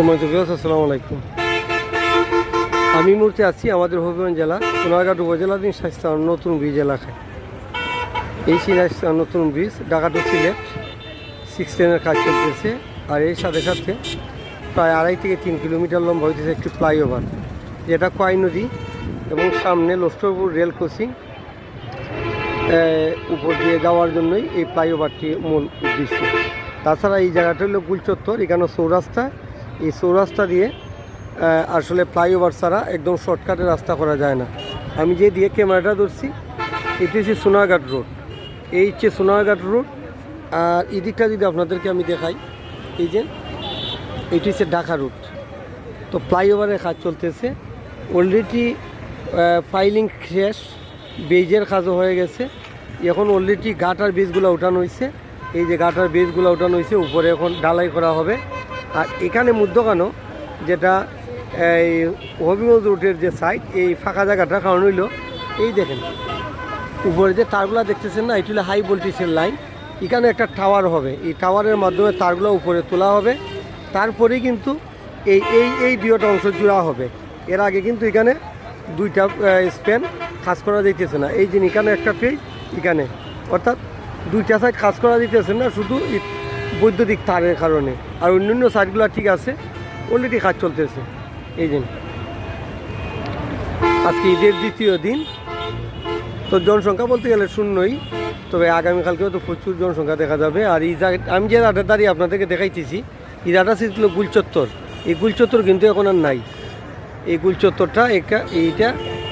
সম্মানিত ভিউয়ার্স, আসসালামু আলাইকুম। আমি মুহূর্তে আছি আমাদের হবিগঞ্জ জেলা সোনারঘাট উপজেলাধীন শায়েস্তা নতুন ব্রিজ এলাকায়। এই শায়েস্তা নতুন ব্রিজ ঢাকা টু সিলেট 6 লেনের কাজ চলতেছে, আর এর সাথে সাথে প্রায় 2.5 থেকে 3 কিলোমিটার লম্বা হইতেছে একটি ফ্লাইওভার, যেটা কোয়াই নদী এবং সামনে লস্করপুর রেল ক্রসিং উপর দিয়ে যাওয়ার জন্যই এই ফ্লাইওভারটি মূল উদ্দেশ্য। তাছাড়া এই জায়গাটা হলো গুলচত্বর, এখানে চৌরাস্তা, এই চৌরাস্তা দিয়ে আসলে ফ্লাইওভার ছাড়া একদম শর্টকাটে রাস্তা করা যায় না। আমি যে দিয়ে ক্যামেরাটা ধরছি এটি হচ্ছে সোনারঘাট রোড, এই হচ্ছে সোনারঘাট রোড। আর এই দিকটা যদি আপনাদেরকে আমি দেখাই, এই যে এটি হচ্ছে ঢাকা রুট। তো ফ্লাইওভারের কাজ চলতেছে অলরেডি, ফাইলিং শেষ, বেজের কাজও হয়ে গেছে। এখন অলরেডি গাটার বেজগুলো উঠানো হয়েছে, এই যে গাটার বেজগুলো উঠানো হয়েছে, উপরে এখন ঢালাই করা হবে। আর এখানে মধ্যখানো যেটা এই হবিগঞ্জ রুটের যে সাইড, এই ফাঁকা জায়গাটা কারণ হইল এই দেখেন উপরে যে তারগুলো দেখতেছেন না, এটি হলো হাই ভোল্টেজের লাইন। এখানে একটা টাওয়ার হবে, এই টাওয়ারের মাধ্যমে তারগুলো উপরে তোলা হবে, তারপরেই কিন্তু এই এই এই দুইটা অংশ জোড়া হবে। এর আগে কিন্তু এখানে দুইটা স্প্যান কাজ করা যাইতেছে না, এই যে এখানে একটা পেজ, এখানে অর্থাৎ দুইটা সাইড কাজ করা দিতেছে না শুধু বৈদ্যুতিক তারের কারণে। আর অন্যান্য সাইডগুলো ঠিক আছে, অলরেডি কাজ চলতেছে। এই যে আজকে ঈদের দ্বিতীয় দিন, তো জনসংখ্যা বলতে গেলে শূন্যই, তবে আগামীকালকেও তো প্রচুর জনসংখ্যা দেখা যাবে। আর এই জায়গা আমি যে রাটার দাঁড়িয়ে আপনাদেরকে দেখাইতেছি, এই রাটা ছিল গুলচত্বর, এই গুলচত্বর কিন্তু এখন আর নাই। এই গুলচত্বরটা এইটা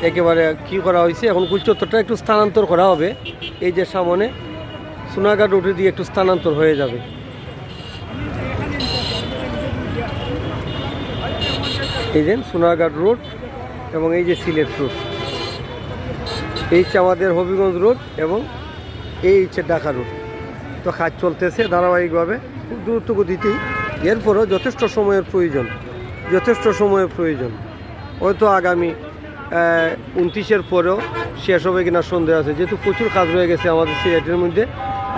একেবারে কী করা হয়েছে, এখন গুলচত্বরটা একটু স্থানান্তর করা হবে, এই যে সামনে সোনারঘাট রোডে দিয়ে একটু স্থানান্তর হয়ে যাবে। এই যে সোনারঘাট রোড এবং এই যে সিলেট রোড, এই হচ্ছে আমাদের হবিগঞ্জ রোড এবং এই হচ্ছে ঢাকা রোড। তো কাজ চলতেছে ধারাবাহিকভাবে, খুব দ্রুত গতিতেই। এরপরও যথেষ্ট সময়ের প্রয়োজন, হয়তো আগামী 29-এর পরেও শেষ হবে কিনা সন্দেহ আছে, যেহেতু প্রচুর কাজ রয়ে গেছে আমাদের সিলেটের মধ্যে।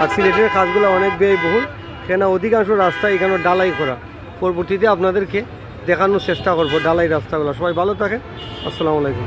আর সিলেটের কাজগুলো অনেক ব্যয়বহুল, কেন অধিকাংশ রাস্তা এখানে ঢালাই করা। পরবর্তীতে আপনাদেরকে দেখানোর চেষ্টা করবো ঢালাই রাস্তাগুলো। সবাই ভালো থাকেন, আসসালামু আলাইকুম।